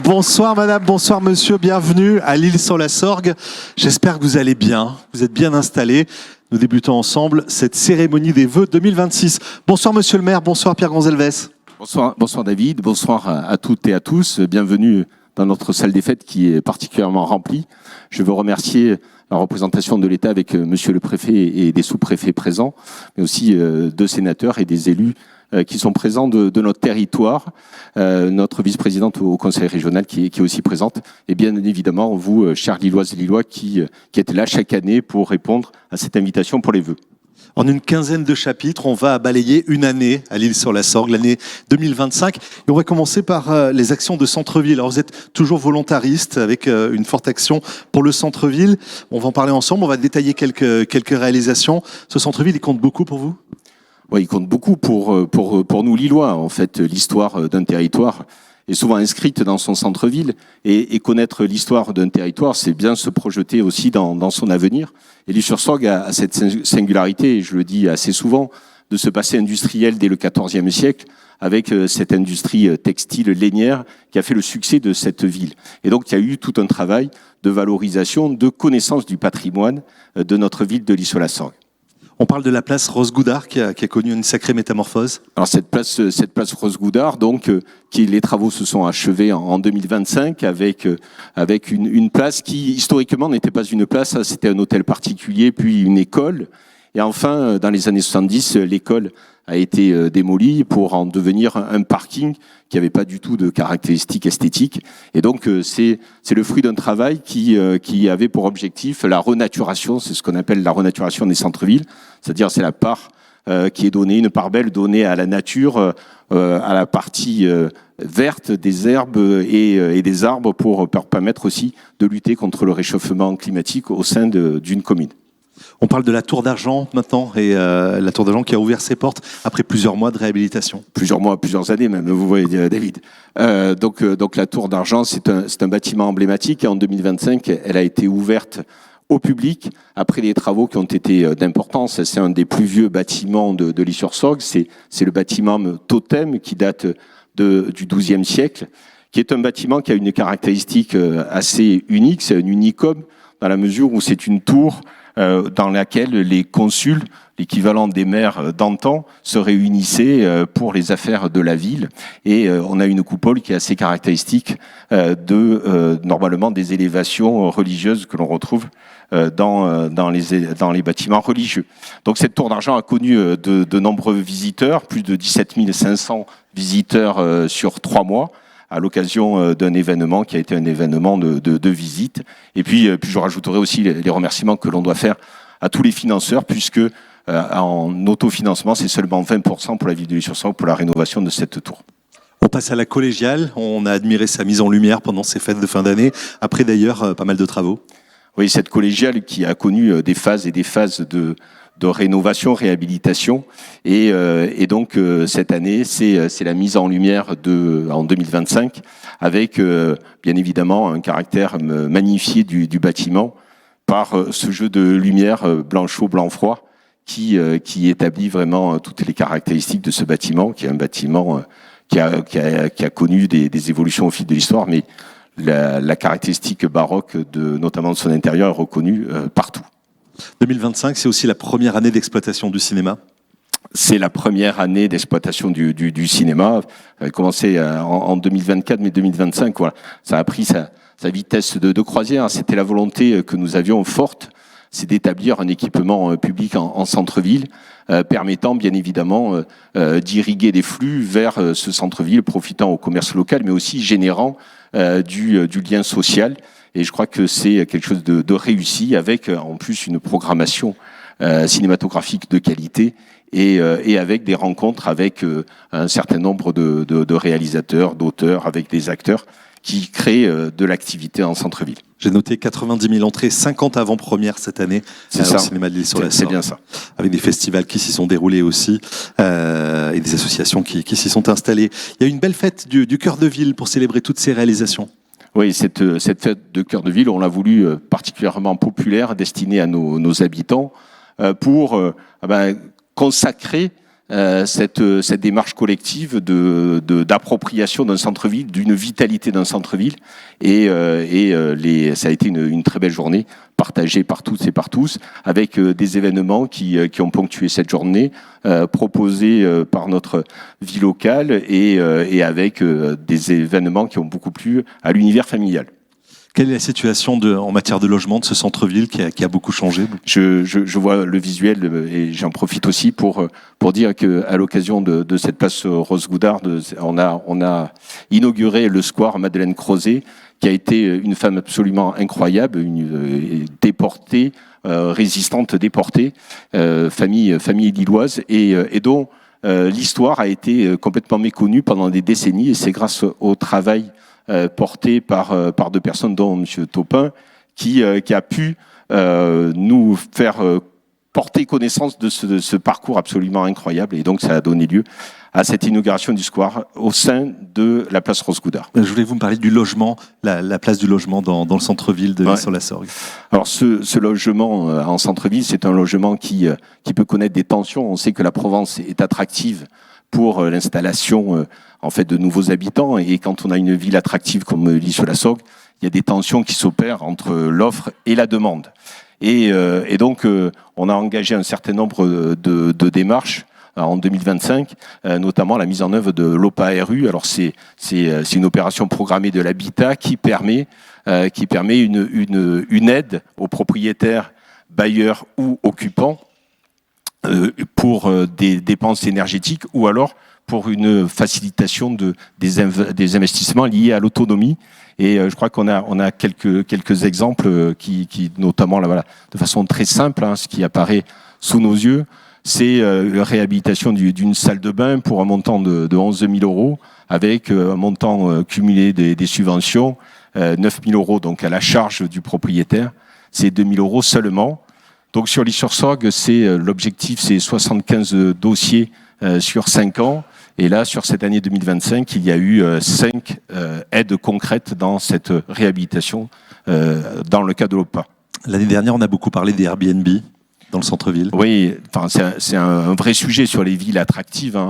Bonsoir madame, bonsoir monsieur, bienvenue à l'Isle-sur-la-Sorgue. J'espère que vous allez bien, vous êtes bien installés. Nous débutons ensemble cette cérémonie des vœux 2026. Bonsoir monsieur le maire, bonsoir Pierre Gonzalez. Bonsoir David, bonsoir à toutes et à tous. Bienvenue dans notre salle des fêtes qui est particulièrement remplie. Je veux remercier la représentation de l'État avec monsieur le préfet et des sous-préfets présents, mais aussi deux sénateurs et des élus qui sont présents de notre territoire, notre vice-présidente au conseil régional qui est aussi présente, et bien évidemment vous, chers Lilloises et Lillois, qui êtes là chaque année pour répondre à cette invitation pour les vœux. En une quinzaine de chapitres, on va balayer une année à l'Isle-sur-la-Sorgue, l'année 2025. Et on va commencer par les actions de centre-ville. Alors vous êtes toujours volontariste avec une forte action pour le centre-ville. On va en parler ensemble, on va détailler quelques réalisations. Ce centre-ville, il compte beaucoup pour vous ? Oui, il compte beaucoup pour nous Lillois. En fait, l'histoire d'un territoire est souvent inscrite dans son centre-ville. Et connaître l'histoire d'un territoire, c'est bien se projeter aussi dans son avenir. Et l'Isle-sur-Sorgue a cette singularité, et je le dis assez souvent, de ce passé industriel dès le XIVe siècle, avec cette industrie textile lainière qui a fait le succès de cette ville. Et donc, il y a eu tout un travail de valorisation, de connaissance du patrimoine de notre ville de l'Isle-sur-la-Sorgue. On parle de la place Rose-Goudard qui a connu une sacrée métamorphose. Alors cette place Rose-Goudard, donc, les travaux se sont achevés en 2025 avec une place qui historiquement n'était pas une place, c'était un hôtel particulier, puis une école. Et enfin, dans les années 70, l'école a été démolie pour en devenir un parking qui n'avait pas du tout de caractéristiques esthétiques. Et donc, c'est le fruit d'un travail qui avait pour objectif la renaturation, c'est ce qu'on appelle la renaturation des centres-villes, c'est-à-dire c'est la part qui est donnée, une part belle donnée à la nature, à la partie verte des herbes et des arbres pour permettre aussi de lutter contre le réchauffement climatique au sein d'une commune. On parle de la Tour d'Argent maintenant, et la Tour d'Argent qui a ouvert ses portes après plusieurs mois de réhabilitation. Plusieurs années même, vous voyez David. Donc la Tour d'Argent, c'est un bâtiment emblématique. Et en 2025, elle a été ouverte au public après des travaux qui ont été d'importance. C'est un des plus vieux bâtiments de l'Isle-sur-Sorgue. C'est le bâtiment Totem qui date du XIIe siècle, qui est un bâtiment qui a une caractéristique assez unique. C'est un unicum dans la mesure où c'est une tour dans laquelle les consuls, l'équivalent des maires d'antan, se réunissaient pour les affaires de la ville. Et on a une coupole qui est assez caractéristique normalement des élévations religieuses que l'on retrouve dans les bâtiments religieux. Donc cette tour d'argent a connu de nombreux visiteurs, plus de 17 500 visiteurs sur 3 mois, à l'occasion d'un événement qui a été un événement de visite. Et puis je rajouterai aussi les remerciements que l'on doit faire à tous les financeurs, puisque en autofinancement, c'est seulement 20% pour la ville de l'Isle-sur-Sorgue pour la rénovation de cette tour. On passe à la collégiale. On a admiré sa mise en lumière pendant ces fêtes de fin d'année, après d'ailleurs pas mal de travaux. Oui, cette collégiale qui a connu des phases et des phases de rénovation, réhabilitation, et donc cette année, c'est la mise en lumière en 2025, avec bien évidemment un caractère magnifié du bâtiment par ce jeu de lumière blanc chaud, blanc froid, qui établit vraiment toutes les caractéristiques de ce bâtiment, qui est un bâtiment qui a connu des évolutions au fil de l'histoire, mais la caractéristique baroque notamment de son intérieur est reconnue partout. 2025, c'est aussi la première année d'exploitation du cinéma. C'est la première année d'exploitation du cinéma. Elle a commencé en 2024, mais 2025, voilà, ça a pris sa vitesse de croisière. C'était la volonté que nous avions forte, c'est d'établir un équipement public en centre-ville, permettant bien évidemment d'irriguer des flux vers ce centre-ville, profitant au commerce local, mais aussi générant du lien social. Et je crois que c'est quelque chose de réussi, avec en plus une programmation cinématographique de qualité et avec des rencontres avec un certain nombre de réalisateurs, d'auteurs, avec des acteurs qui créent de l'activité en centre-ville. J'ai noté 90 000 entrées, 50 avant-premières cette année au cinéma de l'Isle-sur-la-Sorgue. C'est bien ça. Avec des festivals qui s'y sont déroulés aussi et des associations qui s'y sont installées. Il y a une belle fête du cœur de ville pour célébrer toutes ces réalisations. Oui, cette fête de cœur de ville, on l'a voulu particulièrement populaire, destinée à nos habitants, pour consacrer cette démarche collective d'appropriation d'un centre-ville, d'une vitalité d'un centre-ville, et ça a été une très belle journée partagée par toutes et par tous, avec des événements qui ont ponctué cette journée, proposés par notre vie locale et avec des événements qui ont beaucoup plu à l'univers familial. Quelle est la situation en matière de logement de ce centre-ville qui a beaucoup changé? Je vois le visuel et j'en profite aussi pour dire qu'à l'occasion de cette place Rose-Goudard, on a inauguré le square Madeleine Crozet, qui a été une femme absolument incroyable, une déportée, résistante déportée, famille lilloise, et dont l'histoire a été complètement méconnue pendant des décennies, et c'est grâce au travail porté par deux personnes, dont M. Taupin, qui a pu nous faire porter connaissance de ce parcours absolument incroyable. Et donc, ça a donné lieu à cette inauguration du square au sein de la place Rose-Goudard. Je voulais vous me parler du logement, la place du logement dans le centre-ville de sur la Sorgue. Alors, ce logement en centre-ville, c'est un logement qui peut connaître des tensions. On sait que la Provence est attractive pour l'installation en fait de nouveaux habitants, et quand on a une ville attractive comme l'Isle-sur-la-Sorgue, il y a des tensions qui s'opèrent entre l'offre et la demande. Et donc on a engagé un certain nombre de démarches en 2025, notamment la mise en œuvre de l'OPA-RU. Alors c'est une opération programmée de l'habitat qui permet une aide aux propriétaires, bailleurs ou occupants pour des dépenses énergétiques, ou alors pour une facilitation des investissements liés à l'autonomie. Et je crois qu'on a quelques exemples qui notamment là, voilà, de façon très simple, ce qui apparaît sous nos yeux, c'est la réhabilitation d'une salle de bain pour un montant de 11 000 euros, avec un montant cumulé des subventions, 9 000 euros donc à la charge du propriétaire, c'est 2 000 euros seulement. Donc sur l'Isle-sur-Sorgue, l'objectif, c'est 75 dossiers sur 5 ans. Et là, sur cette année 2025, il y a eu 5 aides concrètes dans cette réhabilitation dans le cas de l'OPA. L'année dernière, on a beaucoup parlé des Airbnb dans le centre-ville. Oui, c'est un vrai sujet sur les villes attractives.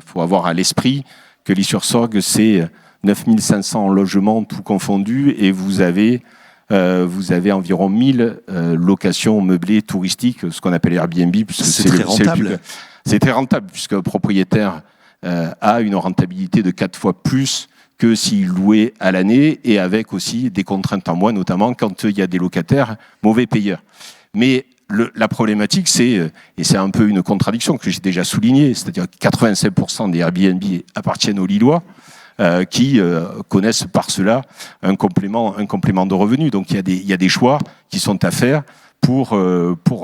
Faut avoir à l'esprit que l'Isle-sur-Sorgue, c'est 9 500 logements tout confondus, et vous avez environ 1000 locations meublées touristiques, ce qu'on appelle Airbnb, puisque c'est très rentable. C'est très rentable, puisque le propriétaire a une rentabilité de 4 fois plus que s'il louait à l'année, et avec aussi des contraintes en moins, notamment quand il y a des locataires mauvais payeurs. Mais la problématique, et c'est un peu une contradiction que j'ai déjà soulignée, c'est-à-dire que 85% des Airbnb appartiennent aux Lillois, qui connaissent par cela un complément de revenus. Donc il y a des choix qui sont à faire pour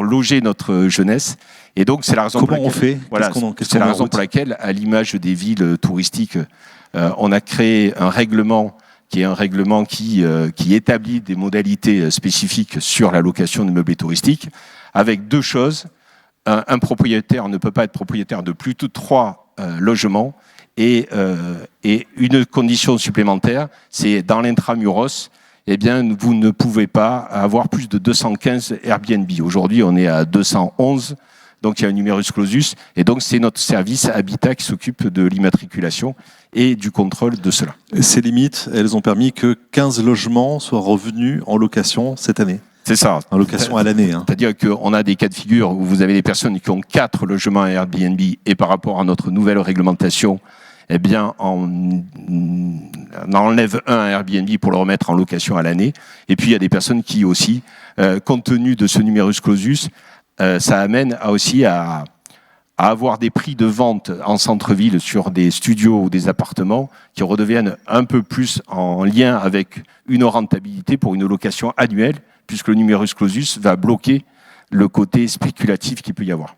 loger notre jeunesse. Et donc c'est la raison c'est la raison pour laquelle, à l'image des villes touristiques, on a créé un règlement qui établit des modalités spécifiques sur la location de meublés touristiques, avec deux choses. Un propriétaire ne peut pas être propriétaire de plus de 3 logements, et une condition supplémentaire, c'est dans l'intramuros, eh bien, vous ne pouvez pas avoir plus de 215 Airbnb. Aujourd'hui, on est à 211, donc il y a un numerus clausus, et donc c'est notre service Habitat qui s'occupe de l'immatriculation et du contrôle de cela. Ces limites, elles ont permis que 15 logements soient revenus en location cette année. C'est ça. En location à l'année. C'est-à-dire qu'on a des cas de figure où vous avez des personnes qui ont 4 logements à Airbnb, et par rapport à notre nouvelle réglementation, eh bien, on enlève un à Airbnb pour le remettre en location à l'année. Et puis, il y a des personnes qui aussi, compte tenu de ce numerus clausus, ça amène aussi à avoir des prix de vente en centre-ville sur des studios ou des appartements qui redeviennent un peu plus en lien avec une rentabilité pour une location annuelle, puisque le numerus clausus va bloquer le côté spéculatif qu'il peut y avoir.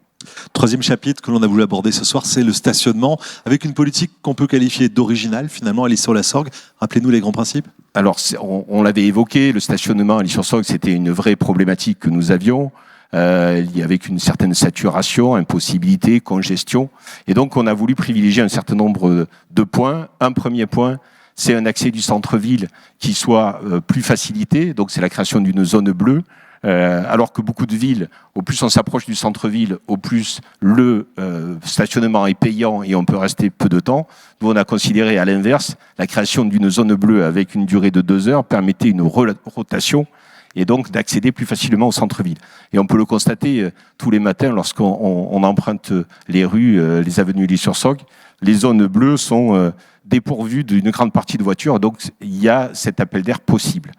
Troisième chapitre que l'on a voulu aborder ce soir, c'est le stationnement, avec une politique qu'on peut qualifier d'originale, finalement, à l'Isle-sur-la-Sorgue. Rappelez-nous les grands principes. Alors, on l'avait évoqué, le stationnement à l'Isle-sur-Sorgue, c'était une vraie problématique que nous avions, avec une certaine saturation, impossibilité, congestion. Et donc, on a voulu privilégier un certain nombre de points. Un premier point, c'est un accès du centre-ville qui soit plus facilité. Donc, c'est la création d'une zone bleue, Alors que beaucoup de villes, au plus on s'approche du centre-ville, au plus le stationnement est payant et on peut rester peu de temps. Nous, on a considéré à l'inverse, la création d'une zone bleue avec une durée de 2 heures permettait une rotation et donc d'accéder plus facilement au centre-ville. Et on peut le constater tous les matins lorsqu'on emprunte les rues, les avenues Illy-sur-Sorgue. Les zones bleues sont dépourvues d'une grande partie de voitures, donc il y a cet appel d'air possible.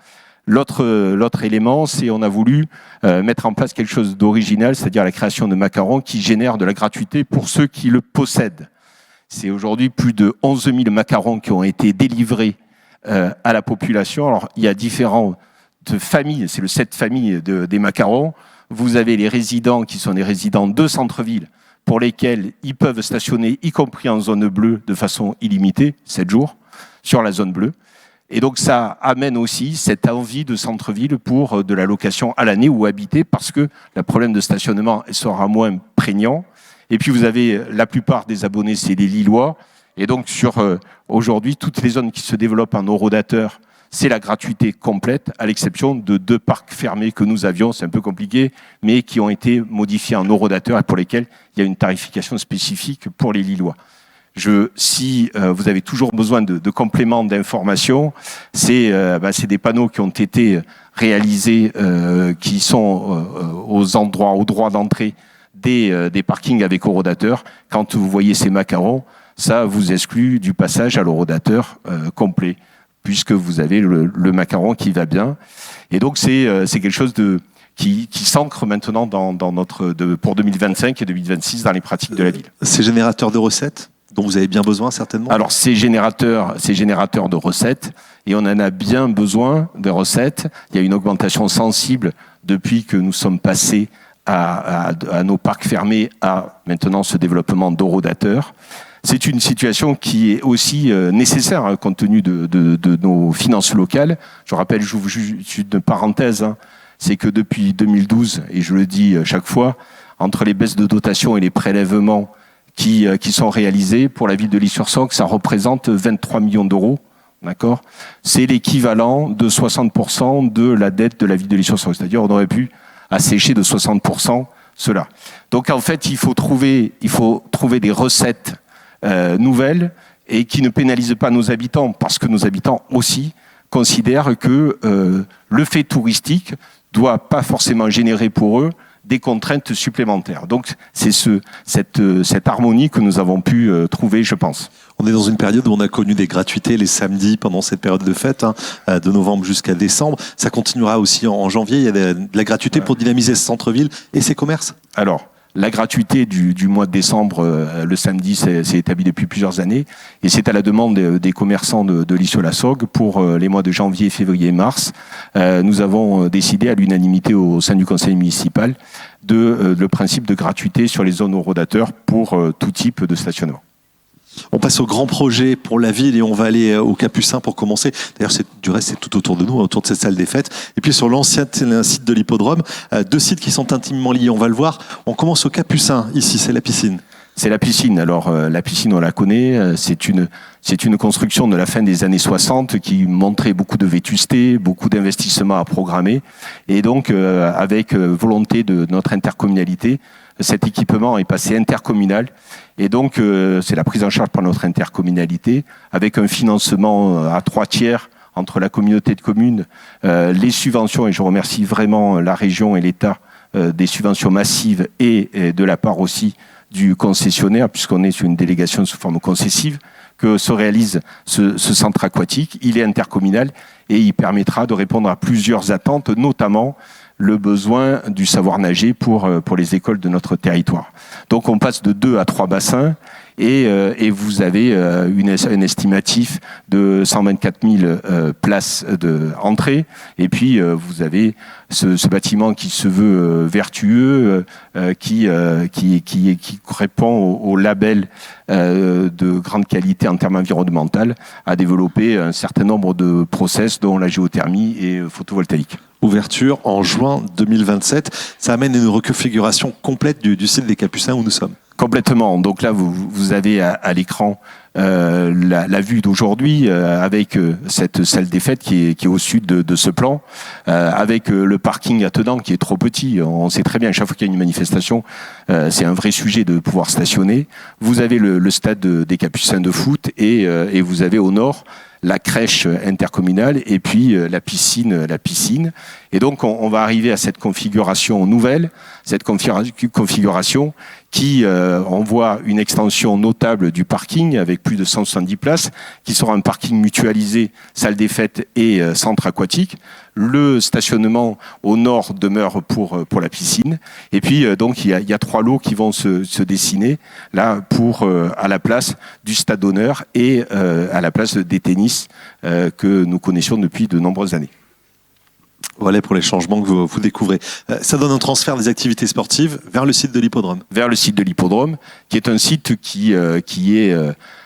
L'autre élément, c'est on a voulu mettre en place quelque chose d'original, c'est-à-dire la création de macarons qui génèrent de la gratuité pour ceux qui le possèdent. C'est aujourd'hui plus de 11 000 macarons qui ont été délivrés à la population. Alors, il y a différentes familles, c'est le 7 familles des macarons. Vous avez les résidents qui sont des résidents de centre-ville pour lesquels ils peuvent stationner, y compris en zone bleue, de façon illimitée, 7 jours, sur la zone bleue. Et donc ça amène aussi cette envie de centre-ville pour de la location à l'année ou habiter parce que le problème de stationnement sera moins prégnant. Et puis vous avez la plupart des abonnés, c'est les Lillois. Et donc sur aujourd'hui, toutes les zones qui se développent en horodateur, c'est la gratuité complète, à l'exception de 2 parcs fermés que nous avions, c'est un peu compliqué, mais qui ont été modifiés en horodateur et pour lesquels il y a une tarification spécifique pour les Lillois. Si vous avez toujours besoin de compléments d'information, c'est des panneaux qui ont été réalisés, qui sont au droit d'entrée des parkings avec horodateur. Quand vous voyez ces macarons, ça vous exclut du passage à l'horodateur complet, puisque vous avez le macaron qui va bien. Et donc c'est quelque chose qui s'ancre maintenant pour 2025 et 2026 dans les pratiques de la ville. Ces générateurs de recettes dont vous avez bien besoin certainement? Alors ces générateurs de recettes, et on en a bien besoin de recettes. Il y a une augmentation sensible depuis que nous sommes passés à nos parcs fermés à maintenant ce développement d'horodateurs. C'est une situation qui est aussi nécessaire compte tenu de nos finances locales. Je rappelle, j'ouvre juste une parenthèse, c'est que depuis 2012, et je le dis chaque fois, entre les baisses de dotation et les prélèvements qui sont réalisés pour la ville de Illy-sur-Sorgue, ça représente 23 millions d'euros. D'accord ? C'est l'équivalent de 60% de la dette de la ville de Illy-sur-Sorgue. C'est-à-dire on aurait pu assécher de 60% cela. Donc en fait, il faut trouver des recettes nouvelles et qui ne pénalisent pas nos habitants, parce que nos habitants aussi considèrent que le fait touristique doit pas forcément générer pour eux des contraintes supplémentaires. Donc c'est cette harmonie que nous avons pu trouver, je pense. On est dans une période où on a connu des gratuités les samedis pendant cette période de fête, de novembre jusqu'à décembre. Ça continuera aussi en janvier. Il y a de la gratuité pour dynamiser ce centre-ville et ses commerces. Alors, la gratuité du mois de décembre, le samedi, c'est établi depuis plusieurs années. Et c'est à la demande des commerçants de Illy-sur-la-Sorgue pour les mois de janvier, février et mars. Nous avons décidé à l'unanimité au sein du conseil municipal le principe de gratuité sur les zones horodateurs pour tout type de stationnement. On passe au grand projet pour la ville et on va aller au Capucin pour commencer. D'ailleurs, du reste, c'est tout autour de nous, autour de cette salle des fêtes. Et puis sur l'ancien site de l'hippodrome, 2 sites qui sont intimement liés, on va le voir. On commence au Capucin, ici, c'est la piscine. C'est la piscine. Alors, la piscine, on la connaît. C'est une construction de la fin des années 60 qui montrait beaucoup de vétusté, beaucoup d'investissements à programmer. Et donc, avec volonté de notre intercommunalité, cet équipement est passé intercommunal. Et donc, c'est la prise en charge par notre intercommunalité, avec un financement à 3/3 entre la communauté de communes, les subventions, et je remercie vraiment la région et l'État, des subventions massives et de la part aussi du concessionnaire, puisqu'on est sur une délégation sous forme concessive, que se réalise ce centre aquatique. Il est intercommunal et il permettra de répondre à plusieurs attentes, notamment le besoin du savoir nager pour les écoles de notre territoire. Donc on passe de 2 à 3 bassins et vous avez un estimatif de 124 000 places d'entrée. Et puis vous avez ce bâtiment qui se veut vertueux, qui répond au label de grande qualité en termes environnementaux, à développer un certain nombre de process, dont la géothermie et photovoltaïque. Ouverture en juin 2027. Ça amène une reconfiguration complète du site des Capucins où nous sommes. Complètement. Donc là, vous avez à l'écran la vue d'aujourd'hui avec cette salle des fêtes qui est au sud de ce plan, avec le parking attenant qui est trop petit. On sait très bien, à chaque fois qu'il y a une manifestation, c'est un vrai sujet de pouvoir stationner. Vous avez le stade des Capucins de foot et vous avez au nord la crèche intercommunale et puis la piscine. Et donc, on va arriver à cette configuration nouvelle, cette configuration qui envoie une extension notable du parking avec plus de 170 places, qui sera un parking mutualisé, salle des fêtes et centre aquatique. Le stationnement au nord demeure pour la piscine. Et puis, donc, il y a 3 lots qui vont se dessiner là à la place du stade d'honneur et à la place des tennis que nous connaissions depuis de nombreuses années. Voilà pour les changements que vous découvrez. Ça donne un transfert des activités sportives vers le site de l'hippodrome. Vers le site de l'hippodrome, qui est un site qui est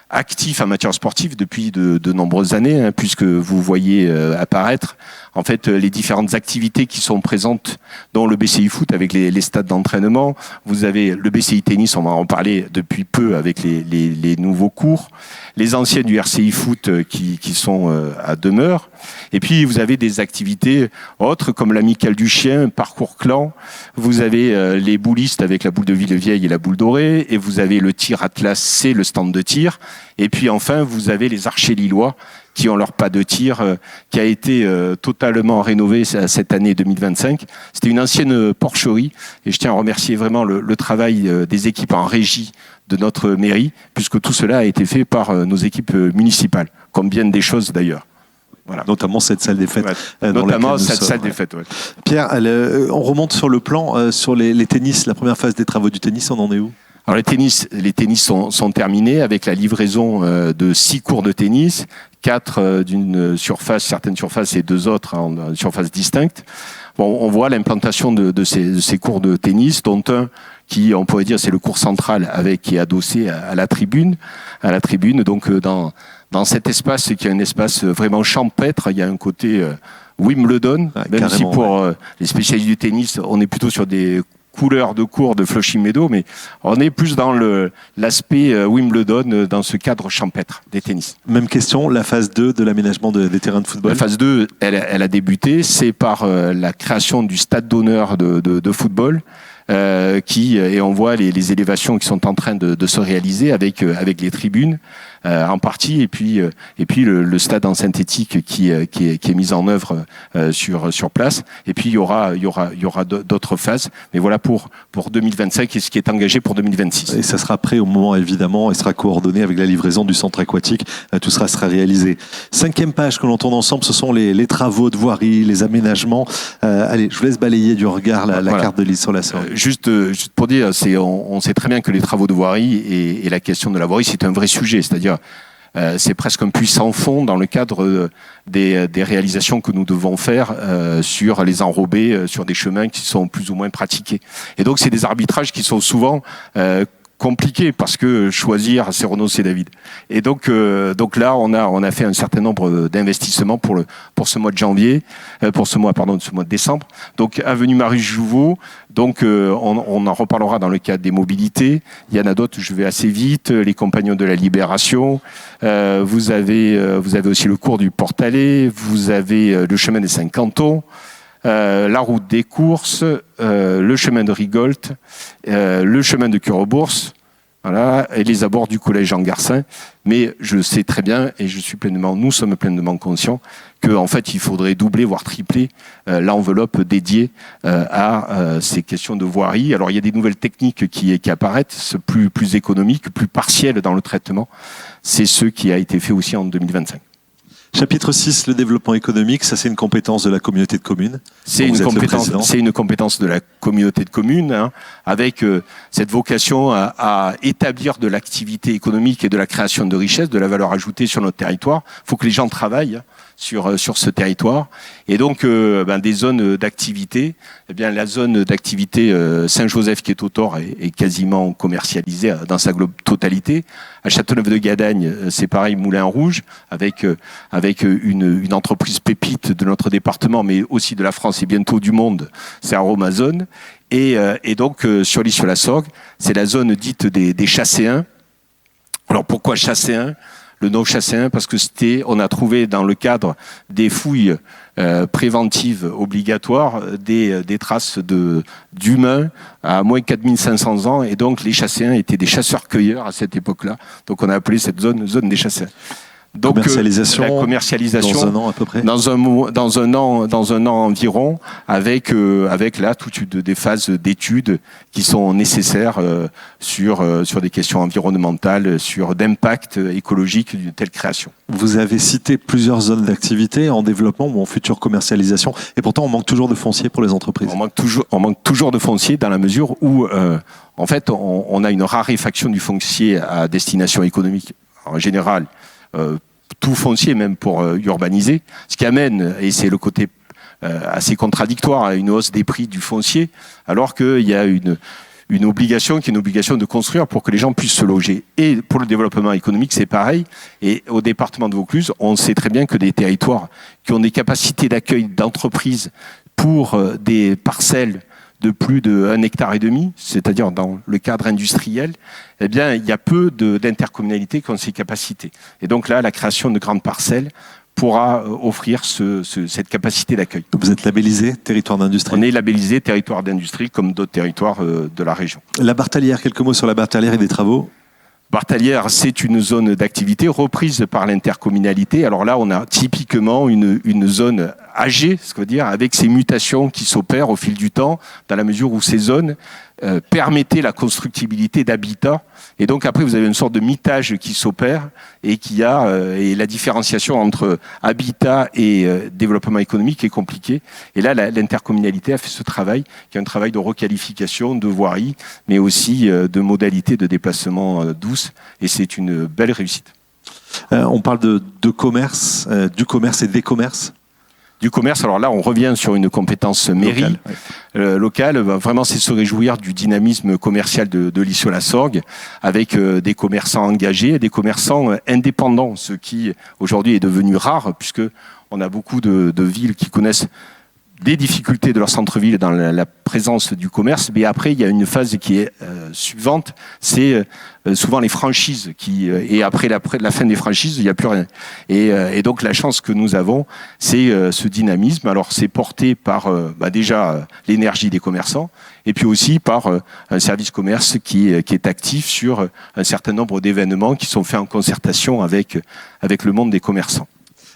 actif en matière sportive depuis de nombreuses années, hein, puisque vous voyez apparaître en fait les différentes activités qui sont présentes dans le BCI Foot avec les stades d'entraînement. Vous avez le BCI Tennis, on va en parler depuis peu avec les nouveaux cours, les anciens du RCI Foot qui sont à demeure. Et puis vous avez des activités autres comme l'amicale du chien, parcours clan. Vous avez les boulistes avec la boule de Villevieille et la boule dorée, et vous avez le tir Atlas C, le stand de tir. Et puis enfin vous avez les archers lillois qui ont leur pas de tir, qui a été totalement rénové cette année 2025. C'était une ancienne porcherie, et je tiens à remercier vraiment le travail des équipes en régie de notre mairie, puisque tout cela a été fait par nos équipes municipales, comme bien des choses d'ailleurs. Voilà. Notamment cette salle des fêtes. Ouais. Notamment cette salle des fêtes, ouais. Pierre, on remonte sur le plan, sur les tennis, la première phase des travaux du tennis, on en est où ? Alors les tennis sont terminés avec la livraison de 6 cours de tennis, 4 d'une surface, certaines surfaces, et 2 autres en surface distincte. Bon, on voit l'implantation de ces cours de tennis, dont un qui, on pourrait dire, c'est le cours central qui est adossé à la tribune. Donc dans cet espace, qui est un espace vraiment champêtre, il y a un côté Wimbledon, même si pour les spécialistes du tennis, on est plutôt sur des couleurs de cours de Flushing Meadow, mais on est plus dans l'aspect Wimbledon, dans ce cadre champêtre des tennis. Même question, la phase 2 de l'aménagement des terrains de football. La phase 2, elle a débuté, c'est par la création du stade d'honneur de football, et on voit les élévations qui sont en train de se réaliser avec les tribunes en partie, et puis le stade en synthétique qui est mis en œuvre sur place. Et puis il y aura d'autres phases, mais voilà pour 2025 et ce qui est engagé pour 2026. Et ça sera prêt au moment, évidemment, et sera coordonné avec la livraison du centre aquatique. Tout sera réalisé. 5e page que l'on tourne ensemble, ce sont les travaux de voirie, les aménagements. Allez, je vous laisse balayer du regard la carte de l'île sur la Sorgue. Juste pour dire, on sait très bien que les travaux de voirie et la question de la voirie, c'est un vrai sujet. C'est-à-dire, c'est presque un puissant fond dans le cadre des réalisations que nous devons faire sur les enrobés, sur des chemins qui sont plus ou moins pratiqués. Et donc, c'est des arbitrages qui sont souvent compliqué parce que choisir, c'est renoncer, David. Et donc là, on a fait un certain nombre d'investissements pour ce mois de janvier, ce mois de décembre. Donc avenue Marie Jouveau. Donc on en reparlera dans le cadre des mobilités. Il y en a d'autres. Je vais assez vite. Les Compagnons de la Libération. Vous avez aussi le cours du Portalet. Vous avez le chemin des 5 cantons. La route des courses, le chemin de Rigolte, le chemin de Curebourse, voilà, et les abords du collège Jean Garcin. Mais je sais très bien, et nous sommes pleinement conscients qu'en fait, il faudrait doubler, voire tripler l'enveloppe dédiée à ces questions de voirie. Alors, il y a des nouvelles techniques qui apparaissent, plus économiques, plus partielles dans le traitement. C'est ce qui a été fait aussi en 2025. Chapitre 6, le développement économique, ça c'est une compétence de la communauté de communes. C'est une compétence de la communauté de communes, hein, avec cette vocation à établir de l'activité économique et de la création de richesses, de la valeur ajoutée sur notre territoire. Il faut que les gens travaillent sur ce territoire. Et donc, des zones d'activité, eh bien, la zone d'activité Saint-Joseph qui est au Thor est quasiment commercialisée dans sa totalité. À Châteauneuf-de-Gadagne, c'est pareil, Moulin Rouge, avec une entreprise pépite de notre département, mais aussi de la France et bientôt du monde, c'est Aromazone. Et donc, sur l'île sur la Sorgue, c'est la zone dite des Chasséens, Alors pourquoi Chasséen? Le nom Chasséen parce que on a trouvé dans le cadre des fouilles préventives obligatoires des traces d'humains à moins de 4500 ans, et donc les Chasséens étaient des chasseurs-cueilleurs à cette époque-là. Donc on a appelé cette zone des Chasséens. Donc la commercialisation dans un an à peu près, dans un an environ, avec là toute des phases d'études qui sont nécessaires sur des questions environnementales, sur d'impact écologique d'une telle création. Vous avez cité plusieurs zones d'activité en développement ou en future commercialisation, et pourtant on manque toujours de foncier pour les entreprises. On manque toujours de foncier dans la mesure où en fait on a une raréfaction du foncier à destination économique en général. Tout foncier même pour urbaniser, ce qui amène, et c'est le côté assez contradictoire, à une hausse des prix du foncier, alors qu'il y a une obligation qui est une obligation de construire pour que les gens puissent se loger. Et pour le développement économique, c'est pareil. Et au département de Vaucluse, on sait très bien que des territoires qui ont des capacités d'accueil d'entreprises pour des parcelles de plus d'1,5 hectare, c'est-à-dire dans le cadre industriel, eh bien, il y a peu d'intercommunalités qui ont ces capacités. Et donc là, la création de grandes parcelles pourra offrir cette capacité d'accueil. Vous êtes labellisé territoire d'industrie? On est labellisé territoire d'industrie comme d'autres territoires de la région. La Bartalière, quelques mots sur la Bartalière et des travaux? Bartalière, c'est une zone d'activité reprise par l'intercommunalité. Alors là, on a typiquement une zone âgée, ce que veut dire, avec ces mutations qui s'opèrent au fil du temps, dans la mesure où ces zones permettaient la constructibilité d'habitats. Et donc après, vous avez une sorte de mitage qui s'opère et et la différenciation entre habitat et développement économique est compliquée. Et là, l'intercommunalité a fait ce travail, qui est un travail de requalification, de voirie, mais aussi de modalités de déplacement douces. Et c'est une belle réussite. On parle de commerce, du commerce et des commerces. Du commerce, alors là, on revient sur une compétence mairie locale. Vraiment, c'est se réjouir du dynamisme commercial de l'Isle-sur-la-Sorgue, avec des commerçants engagés, des commerçants indépendants, ce qui aujourd'hui est devenu rare, puisque on a beaucoup de villes qui connaissent des difficultés de leur centre-ville dans la présence du commerce, mais après il y a une phase qui est suivante, c'est souvent les franchises et après la fin des franchises il n'y a plus rien. Et donc la chance que nous avons, c'est ce dynamisme. Alors c'est porté par déjà l'énergie des commerçants, et puis aussi par un service commerce qui est actif sur un certain nombre d'événements qui sont faits en concertation avec le monde des commerçants.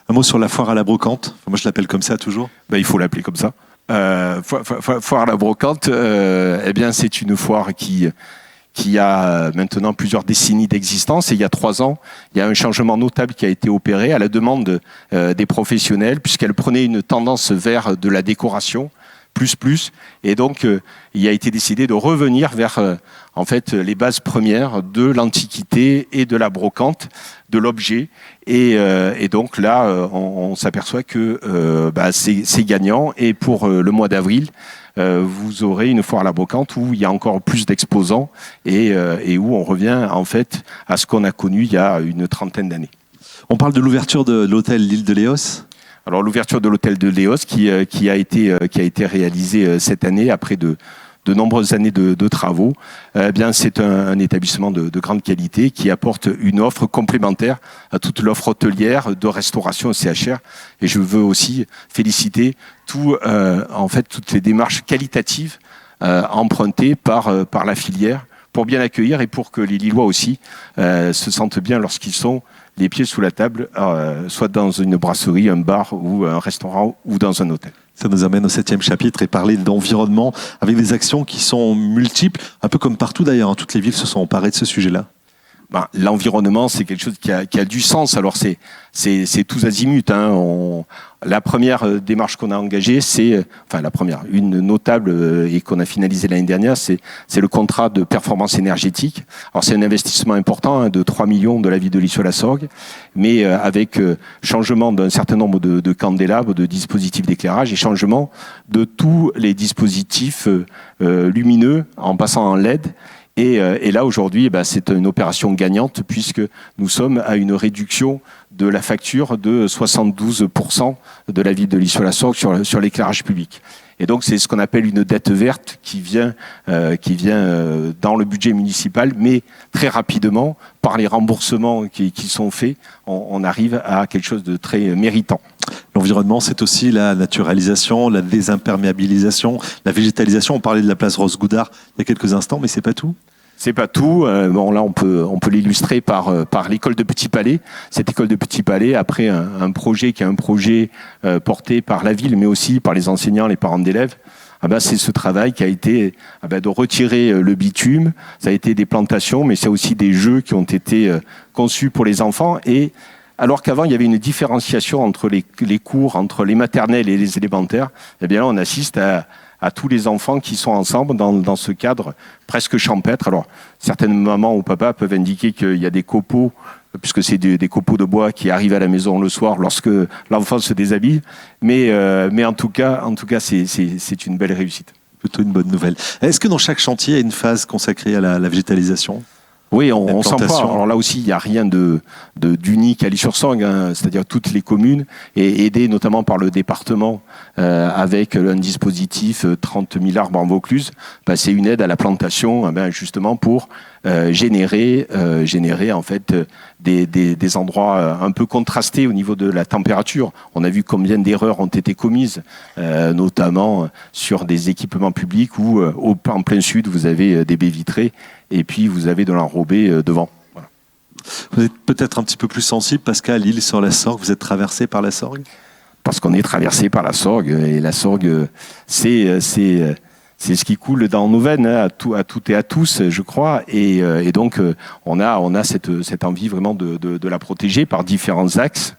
Un mot sur la foire à la brocante. Moi, je l'appelle comme ça toujours. Il faut l'appeler comme ça. Foire à la brocante, eh bien, c'est une foire qui a maintenant plusieurs décennies d'existence. Et il y a 3 ans, il y a un changement notable qui a été opéré à la demande des professionnels, puisqu'elle prenait une tendance vers de la décoration, plus. Et donc, il a été décidé de revenir vers en fait les bases premières de l'Antiquité et de la brocante, de l'objet. Et donc là, on s'aperçoit que c'est gagnant. Et pour le mois d'avril, vous aurez une foire à la brocante où il y a encore plus d'exposants et où on revient en fait à ce qu'on a connu il y a une 30aine d'années. On parle de l'ouverture de l'hôtel L'Île de Léos. Alors l'ouverture de l'hôtel de Léos qui a été réalisée cette année après de nombreuses années de travaux. Bien, c'est un établissement de grande qualité qui apporte une offre complémentaire à toute l'offre hôtelière de restauration au CHR. Et je veux aussi féliciter toutes les démarches qualitatives empruntées par la filière pour bien accueillir et pour que les Lillois aussi se sentent bien lorsqu'ils sont les pieds sous la table, soit dans une brasserie, un bar ou un restaurant ou dans un hôtel. Ça nous amène au 7e chapitre et parler d'environnement avec des actions qui sont multiples, un peu comme partout d'ailleurs. Toutes les villes se sont emparées de ce sujet-là. L'environnement, c'est quelque chose qui a du sens. Alors c'est tous azimuts. La première démarche qu'on a engagée, une notable et qu'on a finalisée l'année dernière, c'est le contrat de performance énergétique. Alors c'est un investissement important de 3 millions de la ville de l'Isle-sur-la-Sorgue, mais avec changement d'un certain nombre de candélabres, de dispositifs d'éclairage et changement de tous les dispositifs lumineux en passant en LED. Et là, aujourd'hui, c'est une opération gagnante puisque nous sommes à une réduction de la facture de 72% de la ville de l'Isle-sur-la-Sorgue sur l'éclairage public. Et donc, c'est ce qu'on appelle une dette verte qui vient dans le budget municipal, mais très rapidement, par les remboursements qui sont faits, on arrive à quelque chose de très méritant. L'environnement, c'est aussi la naturalisation, la désimperméabilisation, la végétalisation. On parlait de la place Rose-Goudard il y a quelques instants, mais c'est pas tout. C'est pas tout. Bon, là, on peut l'illustrer par l'école de Petit Palais. Cette école de Petit Palais, après un projet qui est un projet porté par la ville, mais aussi par les enseignants, les parents d'élèves. C'est ce travail qui a été de retirer le bitume. Ça a été des plantations, mais c'est aussi des jeux qui ont été conçus pour les enfants. Et alors qu'avant, il y avait une différenciation entre les cours, entre les maternelles et les élémentaires, eh bien là, on assiste à tous les enfants qui sont ensemble dans ce cadre presque champêtre. Alors, certaines mamans ou papas peuvent indiquer qu'il y a des copeaux, puisque c'est des copeaux de bois qui arrivent à la maison le soir lorsque l'enfant se déshabille. Mais en tout cas, c'est une belle réussite. Plutôt une bonne nouvelle. Est-ce que dans chaque chantier, il y a une phase consacrée à la végétalisation ? Oui, on s'en prend. Alors là aussi, il n'y a rien d'unique à l'Isle-sur-Sorgue, c'est-à-dire toutes les communes, et aidées notamment par le département avec un dispositif 30 000 arbres en Vaucluse. C'est une aide à la plantation, justement pour générer en fait des endroits un peu contrastés au niveau de la température. On a vu combien d'erreurs ont été commises, notamment sur des équipements publics où en plein sud vous avez des baies vitrées et puis vous avez de l'enrobé devant. Voilà. Vous êtes peut-être un petit peu plus sensible parce qu'à l'Isle-sur-la-Sorgue, vous êtes traversé par la Sorgue ? Parce qu'on est traversé par la Sorgue, et la Sorgue, c'est ce qui coule dans nos veines, à toutes et à tous, je crois, et donc on a cette envie vraiment de la protéger par différents axes,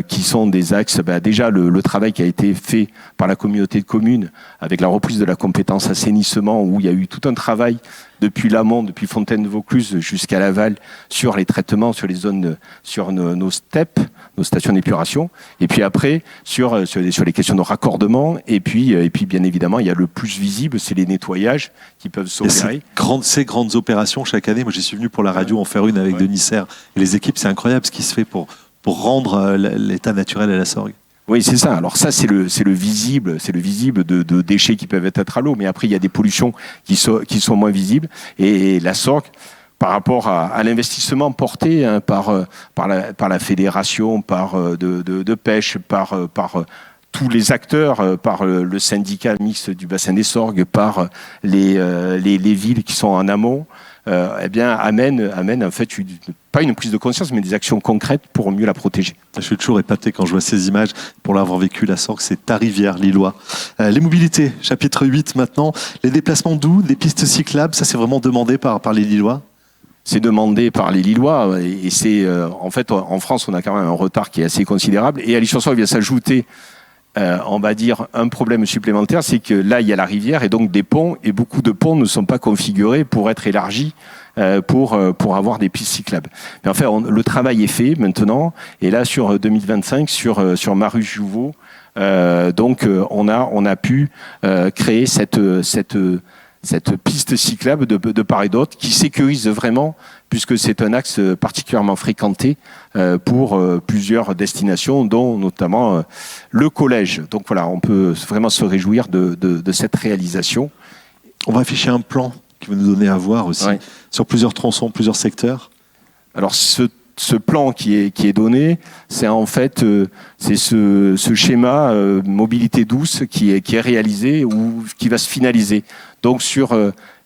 qui sont des axes, déjà le travail qui a été fait par la communauté de communes avec la reprise de la compétence assainissement, où il y a eu tout un travail depuis l'amont, depuis Fontaine-de-Vaucluse jusqu'à Laval, sur les traitements, sur les zones, sur nos steppes, nos stations d'épuration, et puis après sur les questions de raccordement, et puis bien évidemment il y a le plus visible, c'est les nettoyages qui peuvent s'opérer. Ces grandes opérations chaque année, moi j'y suis venu pour la radio en faire une avec Denis Serre et les équipes, c'est incroyable ce qui se fait pour rendre l'état naturel à la Sorgue. Oui, c'est ça. Alors ça, c'est le visible de déchets qui peuvent être à l'eau. Mais après, il y a des pollutions qui sont moins visibles. Et la Sorgue, par rapport à l'investissement porté par la fédération, de pêche, par tous les acteurs, par le syndicat mixte du bassin des Sorgues, par les villes qui sont en amont, amène en fait pas une prise de conscience, mais des actions concrètes pour mieux la protéger. Je suis toujours épaté quand je vois ces images. Pour l'avoir vécu, la Sorgue, c'est ta rivière, Lillois. Les mobilités, chapitre 8 maintenant. Les déplacements doux, les pistes cyclables, ça c'est vraiment demandé par les Lillois ? C'est demandé par les Lillois, et c'est en fait en France on a quand même un retard qui est assez considérable, et à l'Isle-sur-Sorgue il vient s'ajouter on va dire un problème supplémentaire, c'est que là il y a la rivière et donc des ponts, et beaucoup de ponts ne sont pas configurés pour être élargis pour avoir des pistes cyclables. Mais enfin le travail est fait maintenant, et là sur 2025 sur Maruche-Jouveau, on a pu créer cette piste cyclable de part et d'autre qui sécurise vraiment, puisque c'est un axe particulièrement fréquenté pour plusieurs destinations, dont notamment le collège. Donc voilà, on peut vraiment se réjouir de cette réalisation. On va afficher un plan qui va nous donner à voir aussi, sur plusieurs tronçons, plusieurs secteurs. Alors ce plan qui est donné, c'est en fait c'est ce schéma mobilité douce qui est réalisé ou qui va se finaliser. Donc sur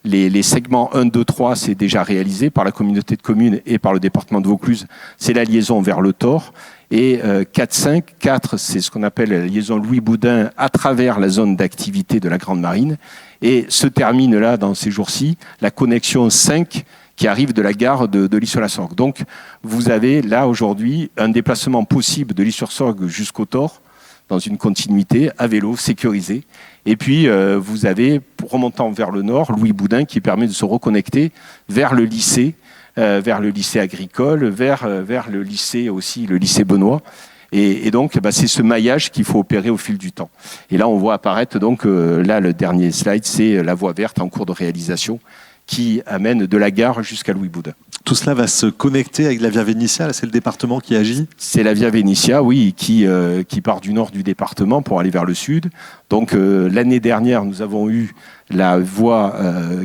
les segments 1, 2, 3, c'est déjà réalisé par la communauté de communes et par le département de Vaucluse. C'est la liaison vers le Thor. Et 4, 5, 4, c'est ce qu'on appelle la liaison Louis Boudin à travers la zone d'activité de la Grande Marine. Et se termine là, dans ces jours-ci, la connexion 5 qui arrive de la gare de l'Isle-sur-la-Sorgue. Donc vous avez là aujourd'hui un déplacement possible de l'Isle-sur-la-Sorgue jusqu'au Thor, dans une continuité, à vélo, sécurisé. Et puis, vous avez, remontant vers le nord, Louis Boudin qui permet de se reconnecter vers le lycée agricole, vers le lycée aussi, le lycée Benoît. Et donc, c'est ce maillage qu'il faut opérer au fil du temps. Et là, on voit apparaître, donc, là, le dernier slide, c'est la voie verte en cours de réalisation qui amène de la gare jusqu'à Louis Boudin. Tout cela va se connecter avec la Via Venetia, là c'est le département qui agit. C'est la Via Venetia, oui, qui part du nord du département pour aller vers le sud. Donc l'année dernière, nous avons eu la voie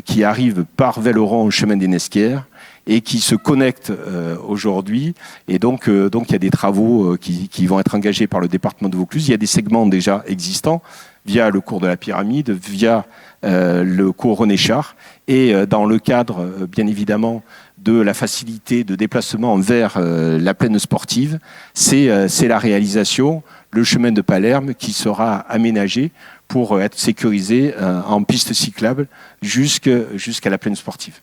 qui arrive par Velleron au chemin des Nesquières et qui se connecte aujourd'hui. Et donc il y a des travaux qui vont être engagés par le département de Vaucluse. Il y a des segments déjà existants via le cours de la Pyramide, via le cours René Char, et dans le cadre, bien évidemment, de la facilité de déplacement vers la plaine sportive, c'est la réalisation, le chemin de Palerme qui sera aménagé pour être sécurisé en piste cyclable jusqu'à la plaine sportive.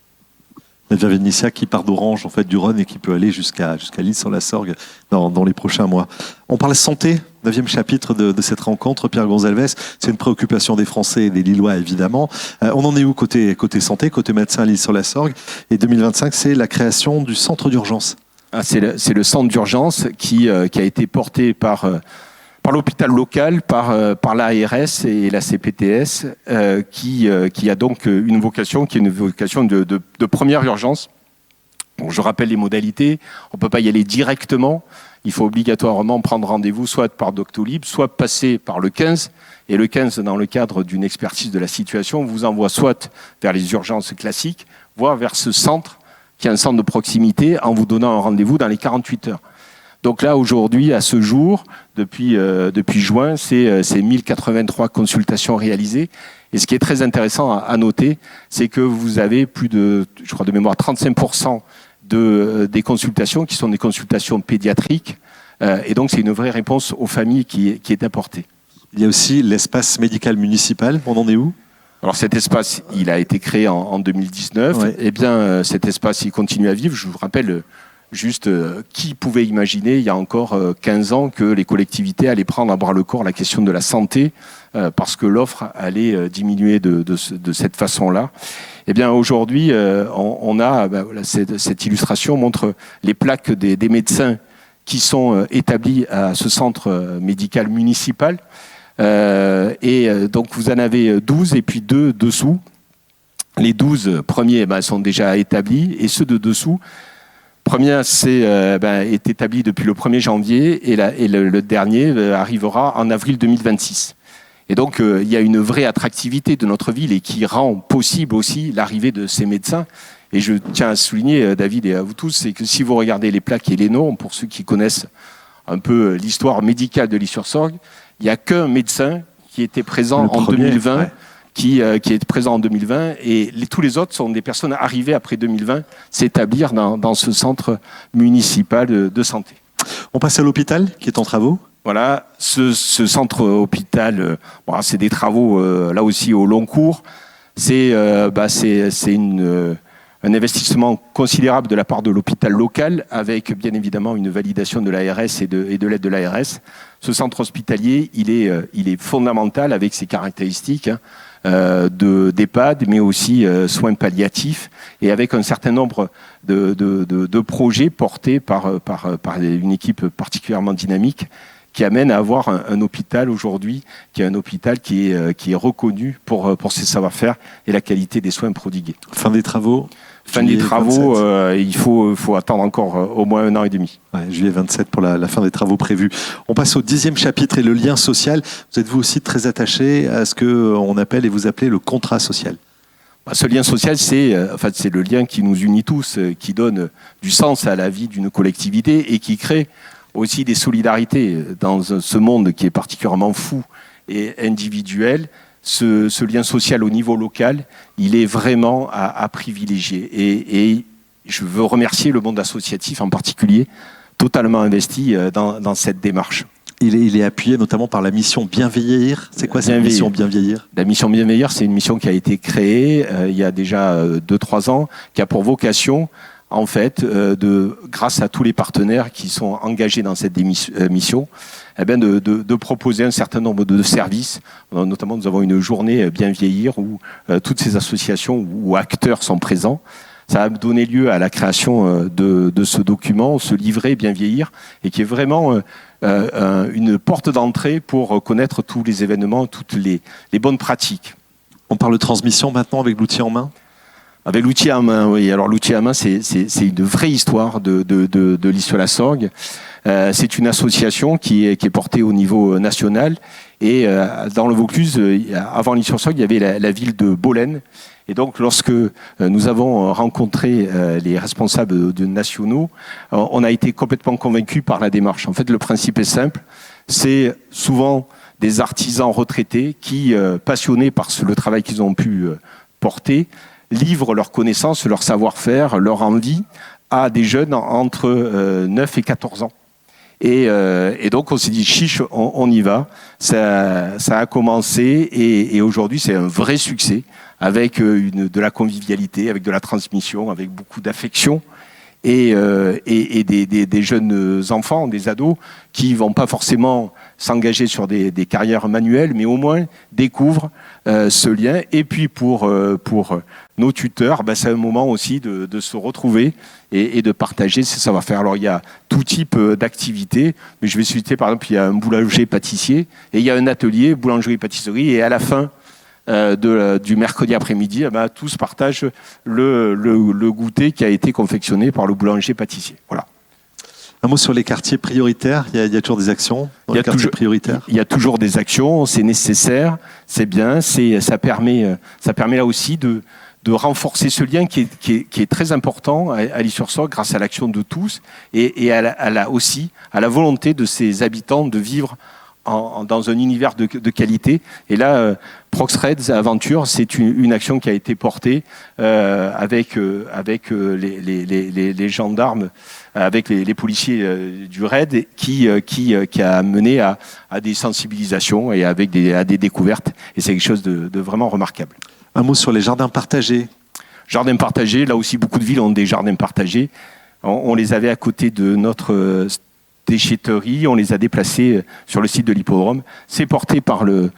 La Via Venetia qui part d'Orange, en fait, du Rhône et qui peut aller jusqu'à l'Île-sur-la-Sorgue dans les prochains mois. On parle santé, 9e chapitre de cette rencontre, Pierre Gonzalez. C'est une préoccupation des Français et des Lillois, évidemment. On en est où côté santé, côté médecin à l'Île-sur-la-Sorgue? Et 2025, c'est la création du centre d'urgence. C'est le centre d'urgence qui a été porté par l'hôpital local, par l'ARS et la CPTS, qui a donc une vocation qui est une vocation de première urgence. Bon, je rappelle les modalités. On ne peut pas y aller directement. Il faut obligatoirement prendre rendez-vous soit par Doctolib, soit passer par le 15. Et le 15, dans le cadre d'une expertise de la situation, vous envoie soit vers les urgences classiques, voire vers ce centre, qui est un centre de proximité, en vous donnant un rendez-vous dans les 48 heures. Donc là, aujourd'hui, à ce jour, depuis juin, c'est 1083 consultations réalisées. Et ce qui est très intéressant à noter, c'est que vous avez plus de, je crois de mémoire, 35% des consultations qui sont des consultations pédiatriques. Et donc, c'est une vraie réponse aux familles qui est apportée. Il y a aussi l'espace médical municipal. On en est où ? Alors cet espace, il a été créé en 2019. Ouais. Eh bien, cet espace, il continue à vivre. Je vous rappelle juste qui pouvait imaginer, il y a encore 15 ans, que les collectivités allaient prendre à bras le corps la question de la santé, parce que l'offre allait diminuer de cette façon-là. Eh bien, aujourd'hui, on a cette illustration montre les plaques des médecins qui sont établis à ce centre médical municipal. Donc, vous en avez 12 et puis 2 dessous. Les 12 premiers sont déjà établis et ceux de dessous, premier est établi depuis le 1er janvier et le dernier arrivera en avril 2026. Et donc, il y a une vraie attractivité de notre ville et qui rend possible aussi l'arrivée de ces médecins. Et je tiens à souligner, David et à vous tous, c'est que si vous regardez les plaques et les noms, pour ceux qui connaissent un peu l'histoire médicale de l'Île-sur-Sorgue, il n'y a qu'un médecin qui était présent en 2020, ouais. qui est présent en 2020, et tous les autres sont des personnes arrivées après 2020 s'établir dans ce centre municipal de santé. On passe à l'hôpital qui est en travaux. Voilà, ce centre hôpital, c'est des travaux là aussi au long cours. C'est un investissement considérable de la part de l'hôpital local, avec bien évidemment une validation de l'ARS et de l'aide de l'ARS. Ce centre hospitalier, il est fondamental avec ses caractéristiques d'EHPAD, mais aussi soins palliatifs, et avec un certain nombre de projets portés par une équipe particulièrement dynamique, qui amène à avoir un hôpital aujourd'hui, qui est un hôpital qui est reconnu pour ses savoir-faire et la qualité des soins prodigués. Fin des travaux. Fin des travaux, il faut attendre encore au moins 1 an et demi. Ouais, juillet 27 pour la fin des travaux prévus. On passe au 10e chapitre et le lien social. Vous êtes vous aussi très attaché à ce qu'on appelle et vous appelez le contrat social. Ce lien social, c'est le lien qui nous unit tous, qui donne du sens à la vie d'une collectivité et qui crée aussi des solidarités dans ce monde qui est particulièrement fou et individuel. Ce lien social au niveau local, il est vraiment à privilégier. Et je veux remercier le monde associatif en particulier, totalement investi dans cette démarche. Il est appuyé notamment par la mission Bien Vieillir. C'est quoi cette mission Bien Vieillir ? La mission Bien Vieillir, c'est une mission qui a été créée il y a déjà 2-3 ans, qui a pour vocation, en fait, grâce à tous les partenaires qui sont engagés dans cette mission, de proposer un certain nombre de services. Notamment, nous avons une journée Bien Vieillir où toutes ces associations ou acteurs sont présents. Ça a donné lieu à la création de ce document, ce livret Bien Vieillir, et qui est vraiment une porte d'entrée pour connaître tous les événements, toutes les bonnes pratiques. On parle de transmission maintenant avec l'outil en main ? Avec l'outil à main, oui. Alors l'outil à main, c'est une vraie histoire de l'Isle-sur-la-Sorgue. C'est une association qui est portée au niveau national. Et dans le Vaucluse, avant l'Isle-sur-la-Sorgue, il y avait la ville de Bolène. Et donc, lorsque nous avons rencontré les responsables nationaux, on a été complètement convaincus par la démarche. En fait, le principe est simple. C'est souvent des artisans retraités qui, passionnés par le travail qu'ils ont pu porter, livrent leurs connaissances, leur savoir-faire, leur envie à des jeunes entre 9 et 14 ans. Et donc, on s'est dit, chiche, on y va. Ça a commencé et aujourd'hui, c'est un vrai succès avec de la convivialité, avec de la transmission, avec beaucoup d'affection et des jeunes enfants, des ados qui vont pas forcément s'engager sur des carrières manuelles, mais au moins découvrent ce lien. Et puis pour nos tuteurs, c'est un moment aussi de se retrouver et de partager ses savoir-faire. Alors il y a tout type d'activités, mais je vais citer par exemple, il y a un boulanger-pâtissier et il y a un atelier boulangerie-pâtisserie et à la fin du mercredi après-midi, tous partagent le goûter qui a été confectionné par le boulanger-pâtissier. Voilà. Un mot sur les quartiers prioritaires. Il y a toujours des actions dans les quartiers prioritaires. Il y a toujours des actions, c'est nécessaire, c'est bien, ça permet là aussi de renforcer ce lien qui est très important à l'Isle-sur-Sorgue grâce à l'action de tous et aussi à la volonté de ses habitants de vivre dans un univers de qualité. Et là, Proxreds Aventure, c'est une action qui a été portée avec les gendarmes, avec les policiers du RAID, qui a mené à des sensibilisations et à des découvertes. Et c'est quelque chose de vraiment remarquable. Un mot sur les jardins partagés. Jardins partagés, là aussi beaucoup de villes ont des jardins partagés. On les avait à côté de notre déchetterie, on les a déplacés sur le site de l'hippodrome. C'est porté par le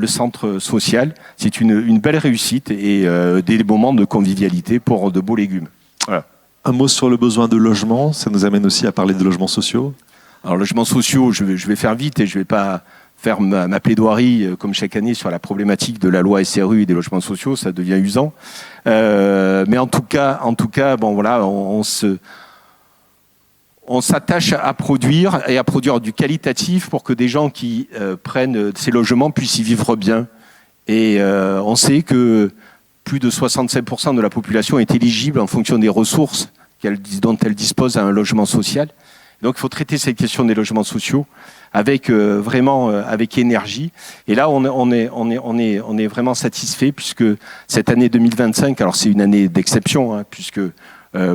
centre social. C'est une belle réussite et des moments de convivialité pour de beaux légumes. Voilà. Un mot sur le besoin de logement. Ça nous amène aussi à parler de logements sociaux. Alors, logements sociaux, je vais faire vite et je ne vais pas faire ma plaidoirie comme chaque année sur la problématique de la loi SRU et des logements sociaux. Ça devient usant. Mais en tout cas, bon voilà, on s'attache à produire et à produire du qualitatif pour que des gens qui prennent ces logements puissent y vivre bien. Et on sait que plus de 65% de la population est éligible en fonction des ressources dont elle dispose à un logement social. Donc il faut traiter cette question des logements sociaux avec vraiment avec énergie. Et là on est vraiment satisfait puisque cette année 2025, alors c'est une année d'exception puisque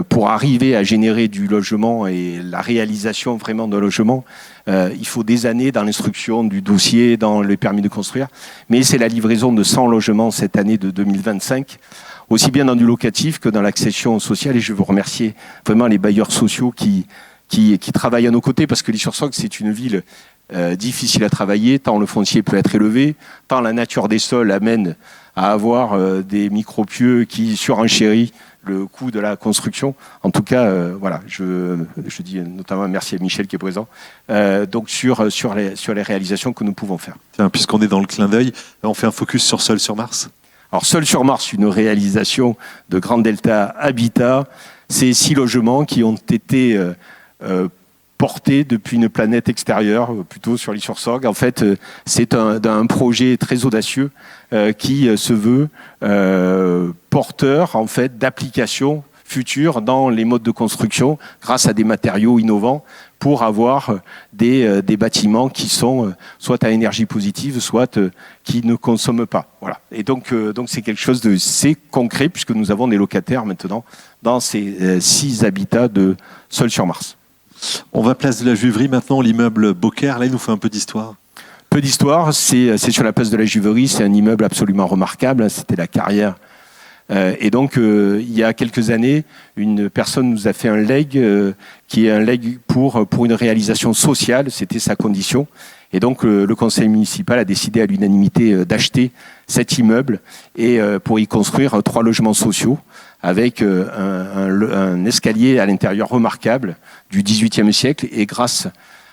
pour arriver à générer du logement et la réalisation vraiment d'un logement, il faut des années dans l'instruction du dossier, dans le permis de construire. Mais c'est la livraison de 100 logements cette année de 2025, aussi bien dans du locatif que dans l'accession sociale. Et je veux remercier vraiment les bailleurs sociaux qui travaillent à nos côtés, parce que l'Isle-sur-Sorgue, c'est une ville difficile à travailler, tant le foncier peut être élevé, tant la nature des sols amène à avoir des micropieux qui surenchérissent le coût de la construction. En tout cas, voilà, je dis notamment merci à Michel qui est présent, donc sur les réalisations que nous pouvons faire. Tiens, puisqu'on est dans le clin d'œil, on fait un focus sur Seul sur Mars. Alors Seul sur Mars, une réalisation de Grand Delta Habitat, c'est 6 logements qui ont été portés depuis une planète extérieure, plutôt sur l'Isle-sur-Sorgue. En fait, c'est un projet très audacieux qui se veut porteur en fait d'applications futures dans les modes de construction grâce à des matériaux innovants pour avoir des bâtiments qui sont soit à énergie positive, soit qui ne consomment pas. Voilà. Et donc c'est quelque chose de c'est concret puisque nous avons des locataires maintenant dans ces 6 habitats de Seul sur Mars. On va place de la Juiverie maintenant, l'immeuble Beaucaire. Là, il nous fait un peu d'histoire. Peu d'histoire, c'est sur la place de la Juiverie, c'est un immeuble absolument remarquable, c'était la carrière. Et donc, il y a quelques années, une personne nous a fait un legs, qui est un legs pour une réalisation sociale, c'était sa condition. Et donc, le conseil municipal a décidé à l'unanimité d'acheter cet immeuble et pour y construire 3 logements sociaux avec un escalier à l'intérieur remarquable du XVIIIe siècle. Et grâce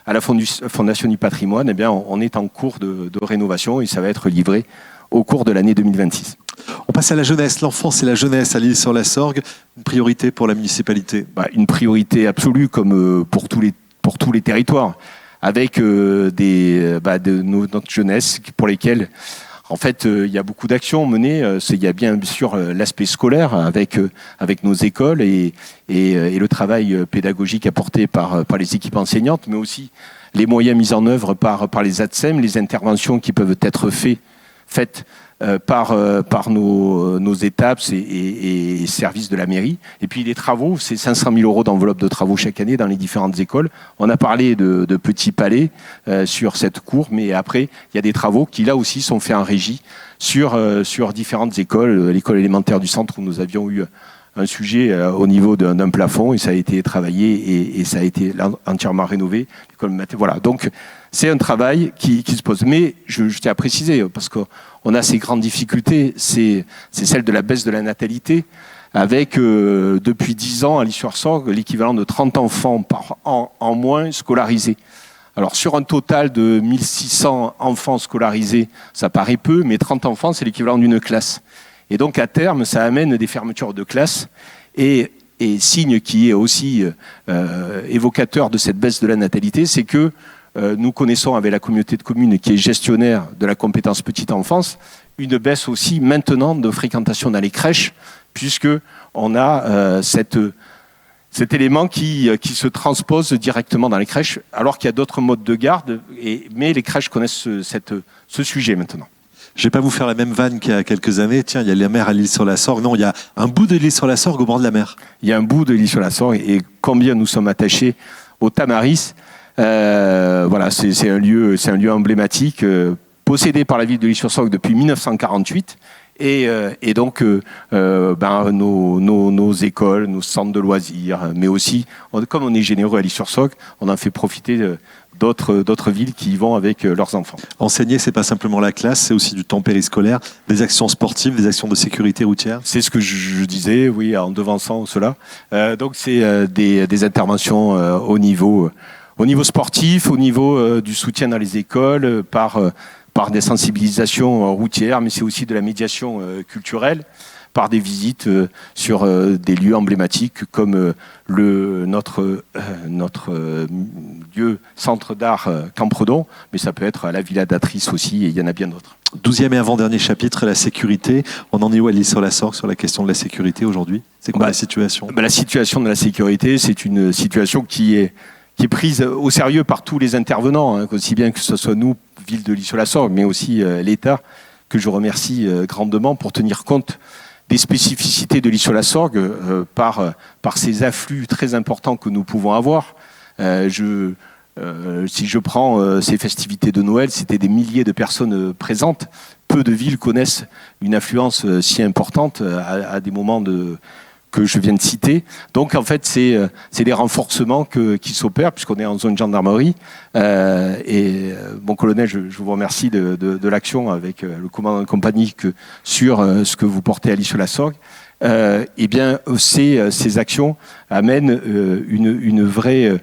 à la Fondation du patrimoine, eh bien, on est en cours de rénovation et ça va être livré au cours de l'année 2026. On passe à la jeunesse, l'enfance et la jeunesse à l'Île-sur-la-Sorgue, une priorité pour la municipalité. Une priorité absolue comme pour tous les territoires, avec notre jeunesse pour lesquelles en fait, il y a beaucoup d'actions menées. Il y a bien sûr l'aspect scolaire avec nos écoles et le travail pédagogique apporté par les équipes enseignantes, mais aussi les moyens mis en œuvre par les ATSEM, les interventions qui peuvent être faites par nos étapes et services de la mairie. Et puis les travaux, c'est 500 000 € d'enveloppe de travaux chaque année dans les différentes écoles. On a parlé de petits palais sur cette cour, mais après, il y a des travaux qui là aussi sont faits en régie sur différentes écoles. L'école élémentaire du centre où nous avions eu un sujet au niveau d'un plafond et ça a été travaillé et ça a été entièrement rénové. Voilà, donc c'est un travail qui se pose. Mais je tiens à préciser, parce qu'on a ces grandes difficultés, c'est celle de la baisse de la natalité, avec depuis 10 ans à l'Île-sur-Sorgue l'équivalent de 30 enfants par an en moins scolarisés. Alors sur un total de 1600 enfants scolarisés, ça paraît peu, mais 30 enfants, c'est l'équivalent d'une classe. Et donc à terme, ça amène des fermetures de classes et signe qui est aussi évocateur de cette baisse de la natalité, c'est que nous connaissons avec la communauté de communes qui est gestionnaire de la compétence petite enfance, une baisse aussi maintenant de fréquentation dans les crèches, puisque on a cet élément qui se transpose directement dans les crèches, alors qu'il y a d'autres modes de garde, mais les crèches connaissent ce sujet maintenant. Je ne vais pas vous faire la même vanne qu'il y a quelques années. Tiens, il y a la mer à l'Île-sur-la-Sorgue. Non, il y a un bout de l'Île-sur-la-Sorgue au bord de la mer. Il y a un bout de l'Île-sur-la-Sorgue et combien nous sommes attachés au Tamaris. Voilà, c'est un lieu emblématique possédé par la ville de l'Île-sur-Sorgue depuis 1948. Et donc, nos écoles, nos centres de loisirs, mais aussi, comme on est généreux à l'Île-sur-Sorgue, on en fait profiter d'autres villes qui y vont avec leurs enfants. Enseigner, c'est pas simplement la classe, c'est aussi du temps périscolaire, des actions sportives, des actions de sécurité routière. C'est ce que je disais, oui, en devançant cela. Donc, c'est des interventions au niveau sportif, au niveau du soutien dans les écoles, par des sensibilisations routières, mais c'est aussi de la médiation culturelle, par des visites sur des lieux emblématiques comme notre lieu centre d'art Campredon, mais ça peut être à la Villa d'Atrice aussi, et il y en a bien d'autres. 12e et avant-dernier chapitre, la sécurité. On en est où à l'Île-sur-la-Sorgue sur la question de la sécurité aujourd'hui? C'est quoi la situation? La situation de la sécurité, c'est une situation qui est prise au sérieux par tous les intervenants, hein, aussi bien que ce soit nous, ville de l'Île-sur-la-Sorgue, mais aussi l'État, que je remercie grandement pour tenir compte des spécificités de l'Île-sur-la-Sorgue par ces afflux très importants que nous pouvons avoir. Si je prends ces festivités de Noël, c'était des milliers de personnes présentes. Peu de villes connaissent une affluence si importante à des moments que je viens de citer. Donc en fait, c'est des renforcements qui s'opèrent puisqu'on est en zone gendarmerie. Et mon colonel, je vous remercie de l'action avec le commandant de compagnie sur ce que vous portez à l'Île-sur-la-Sorgue. Eh bien, ces actions amènent une vraie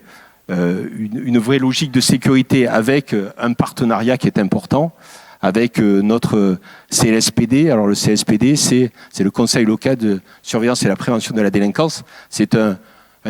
logique de sécurité avec un partenariat qui est important avec notre CLSPD. Alors le CLSPD, c'est le Conseil local de surveillance et la prévention de la délinquance. C'est un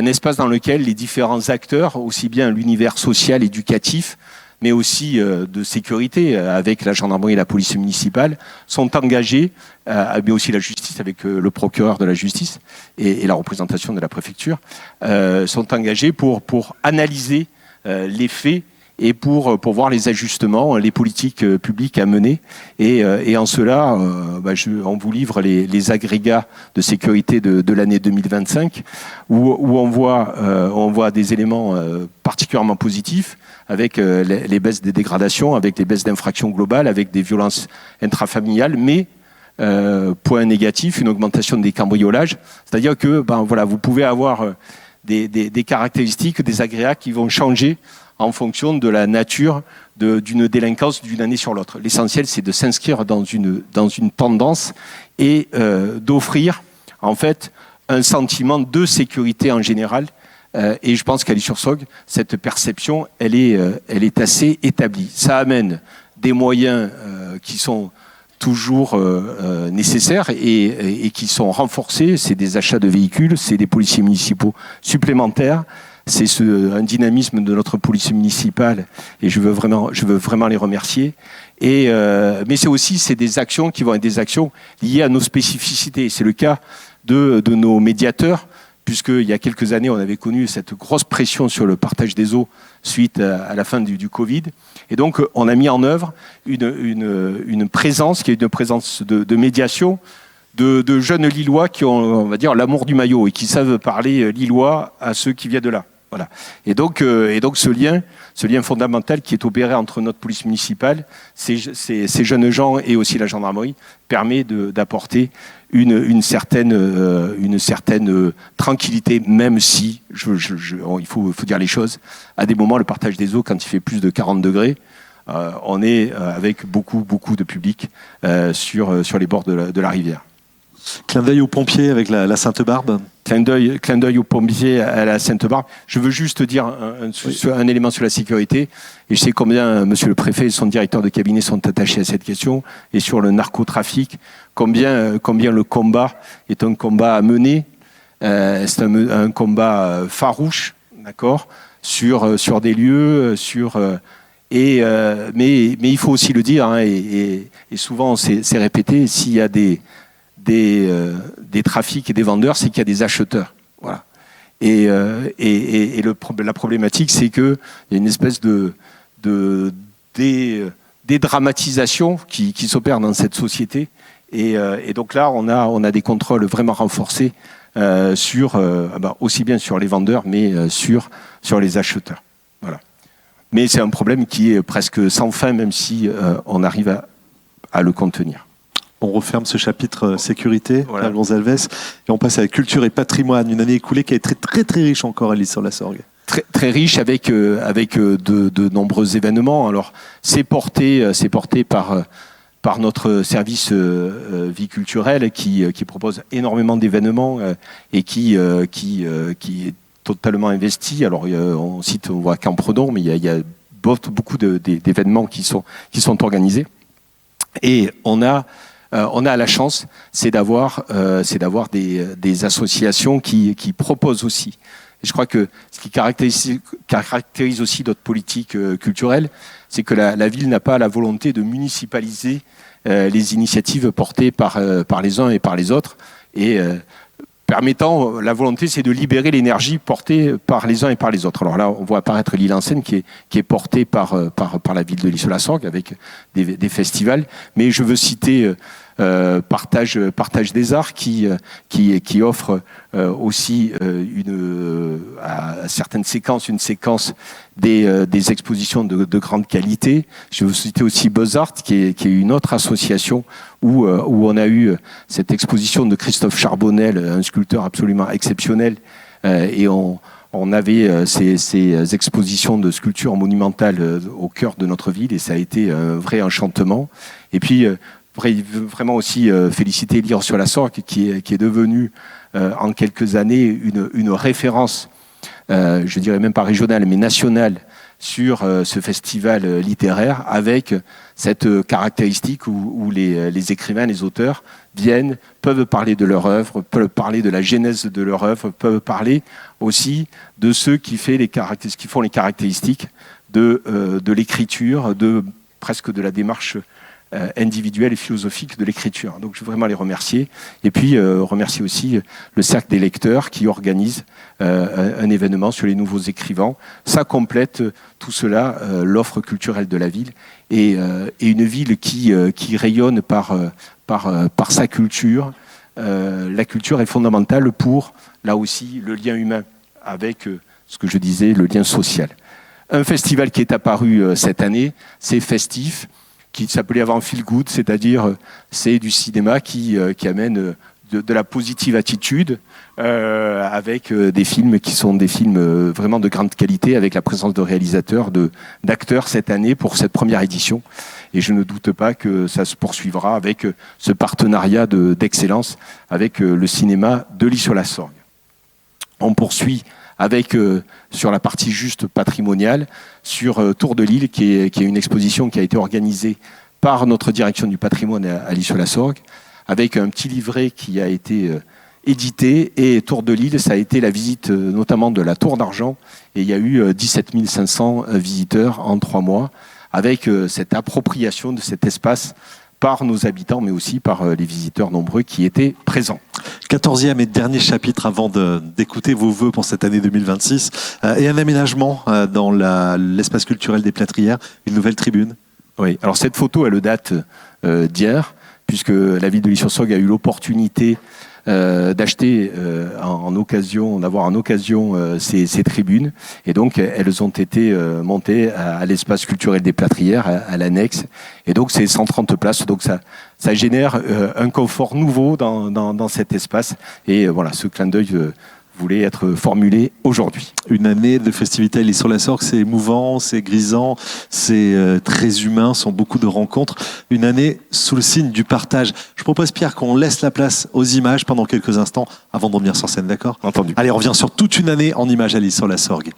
espace dans lequel les différents acteurs, aussi bien l'univers social, éducatif, mais aussi de sécurité, avec la gendarmerie et la police municipale, sont engagés, mais aussi la justice, avec le procureur de la justice et la représentation de la préfecture, sont engagés pour analyser les faits et pour voir les ajustements, les politiques publiques à mener. Et en cela, on vous livre les agrégats de sécurité de l'année 2025, où on voit des éléments particulièrement positifs, avec les baisses des dégradations, avec les baisses d'infractions globales, avec des violences intrafamiliales, mais point négatif, une augmentation des cambriolages. C'est-à-dire que vous pouvez avoir des caractéristiques, des agrégats qui vont changer en fonction de la nature d'une délinquance d'une année sur l'autre. L'essentiel, c'est de s'inscrire dans une tendance et d'offrir en fait un sentiment de sécurité en général. Et je pense qu'à l'Île-sur-Sorgue, cette perception, elle est assez établie. Ça amène des moyens qui sont toujours nécessaires et qui sont renforcés. C'est des achats de véhicules, c'est des policiers municipaux supplémentaires, c'est un dynamisme de notre police municipale et je veux vraiment les remercier. Mais c'est des actions qui vont être des actions liées à nos spécificités. C'est le cas de nos médiateurs, puisqu'il y a quelques années, on avait connu cette grosse pression sur le partage des eaux suite à la fin du Covid. Et donc, on a mis en œuvre une présence, qui est une présence de médiation de jeunes Lillois qui ont, on va dire, l'amour du maillot et qui savent parler lillois à ceux qui viennent de là. Voilà. Et donc ce lien fondamental qui est opéré entre notre police municipale, ces jeunes gens et aussi la gendarmerie, permet d'apporter une certaine tranquillité, même si, il faut dire les choses, à des moments, le partage des eaux, quand il fait plus de 40 degrés, on est avec beaucoup de public sur les bords de la rivière. Clin d'œil aux pompiers avec la Sainte-Barbe. Clin d'œil aux pompiers à la Sainte-Barbe. Je veux juste dire un élément sur la sécurité. Et je sais combien monsieur le préfet et son directeur de cabinet sont attachés à cette question. Et sur le narcotrafic, combien le combat est un combat à mener. C'est un combat farouche, d'accord, sur des lieux, mais il faut aussi le dire, hein, et souvent c'est répété, s'il y a des trafics et des vendeurs, c'est qu'il y a des acheteurs. Voilà. Et la problématique, c'est qu'il y a une espèce de dédramatisation qui s'opère dans cette société. Et donc là, on a des contrôles vraiment renforcés aussi bien sur les vendeurs, mais sur les acheteurs. Voilà. Mais c'est un problème qui est presque sans fin, même si on arrive à le contenir. On referme ce chapitre sécurité, voilà. Pierre Gonzalez, et on passe à la culture et patrimoine, une année écoulée qui a été très très riche encore à l'Isle-sur-la-Sorgue. Très riche avec de nombreux événements. Alors c'est porté par notre service vie culturelle qui propose énormément d'événements et qui est totalement investi. Alors on voit Campredon, mais il y a beaucoup d'événements qui sont organisés. Et on a la chance, c'est d'avoir des associations qui proposent aussi. Et je crois que ce qui caractérise aussi notre politique culturelle, c'est que la ville n'a pas la volonté de municipaliser les initiatives portées par les uns et par les autres. Et permettant, la volonté, c'est de libérer l'énergie portée par les uns et par les autres. Alors là, on voit apparaître l'île en Seine qui est portée par la ville de l'Isle-sur-la-Sorgue avec des festivals. Mais je veux citer Partage des Arts qui offre aussi à certaines séquences une séquence des expositions de grande qualité. Je veux citer aussi Beaux-Arts qui est une autre association où on a eu cette exposition de Christophe Charbonnel, un sculpteur absolument exceptionnel, et on avait ces expositions de sculptures monumentales au cœur de notre ville et ça a été un vrai enchantement. Et puis vraiment aussi féliciter l'Isle-sur-la-Sorgue qui est devenue en quelques années une référence, je dirais même pas régionale mais nationale sur ce festival littéraire avec cette caractéristique où les écrivains, les auteurs peuvent parler de leur œuvre, peuvent parler de la genèse de leur œuvre, peuvent parler aussi de ceux qui font les caractéristiques de l'écriture, presque de la démarche individuelle et philosophique de l'écriture. Donc je veux vraiment les remercier. Et puis remercier aussi le Cercle des lecteurs qui organise un événement sur les nouveaux écrivains. Ça complète tout cela, l'offre culturelle de la ville et une ville qui rayonne par sa culture. La culture est fondamentale pour, là aussi, le lien humain avec ce que je disais, le lien social. Un festival qui est apparu cette année, c'est Festif, qui s'appelait avant Feel Good, c'est-à-dire c'est du cinéma qui amène de la positive attitude avec des films qui sont des films vraiment de grande qualité, avec la présence de réalisateurs, d'acteurs cette année pour cette première édition. Et je ne doute pas que ça se poursuivra avec ce partenariat d'excellence avec le cinéma de l'Isle-sur-la-Sorgue. On poursuit avec, sur la partie juste patrimoniale, sur Tour de l'Île, qui est une exposition qui a été organisée par notre direction du patrimoine à l'Île-sur-la-Sorgue, avec un petit livret qui a été édité. Et Tour de l'Île, ça a été la visite notamment de la Tour d'Argent. Et il y a eu 17 500 visiteurs en 3 mois, avec cette appropriation de cet espace par nos habitants, mais aussi par les visiteurs nombreux qui étaient présents. 14e et dernier chapitre avant d'écouter vos vœux pour cette année 2026. Et un aménagement dans l'espace culturel des Plâtrières, une nouvelle tribune. Oui, alors cette photo, elle date d'hier, puisque la ville de l'Île-sur-Sorgue a eu l'opportunité d'acheter d'avoir en occasion ces tribunes. Et donc, elles ont été montées à l'espace culturel des Plâtrières, à l'annexe. Et donc, c'est 130 places. Donc, ça génère un confort nouveau dans cet espace. Et voilà, ce clin d'œil voulait être formulé aujourd'hui. Une année de festivités à l'Île-sur-la-Sorgue, c'est émouvant, c'est grisant, c'est très humain, ce sont beaucoup de rencontres. Une année sous le signe du partage. Je propose, Pierre, qu'on laisse la place aux images pendant quelques instants avant de revenir sur scène, d'accord ? Entendu. Allez, on revient sur toute une année en images à l'Île-sur-la-Sorgue.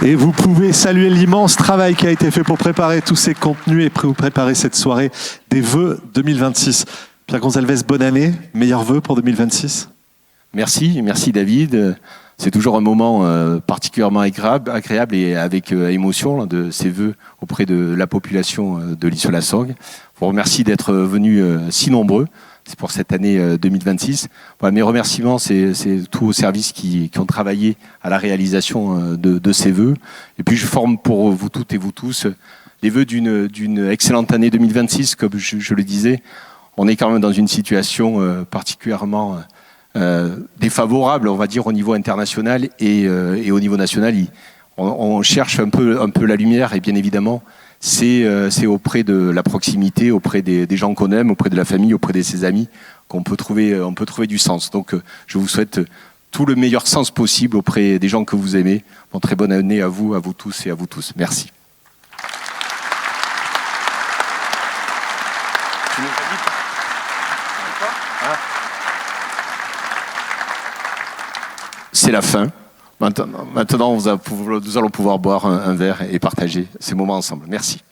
Et vous pouvez saluer l'immense travail qui a été fait pour préparer tous ces contenus et pour préparer cette soirée des vœux 2026. Pierre Gonzalez, bonne année, meilleurs vœux pour 2026. Merci David. C'est toujours un moment particulièrement agréable et avec émotion là, de ces vœux auprès de la population de l'île sur la Sorgue. Je vous remercie d'être venus si nombreux. C'est pour cette année 2026. Voilà, mes remerciements, c'est tous aux services qui ont travaillé à la réalisation de ces vœux. Et puis je forme pour vous toutes et vous tous les vœux d'une excellente année 2026. Comme je le disais, on est quand même dans une situation particulièrement défavorable, on va dire, au niveau international et au niveau national. On cherche un peu la lumière et bien évidemment, c'est auprès de la proximité, auprès des gens qu'on aime, auprès de la famille, auprès de ses amis qu'on peut trouver du sens. Donc je vous souhaite tout le meilleur sens possible auprès des gens que vous aimez. Bon, très bonne année à vous tous et à vous tous. Merci. C'est la fin. Maintenant nous allons pouvoir boire un verre et partager ces moments ensemble. Merci.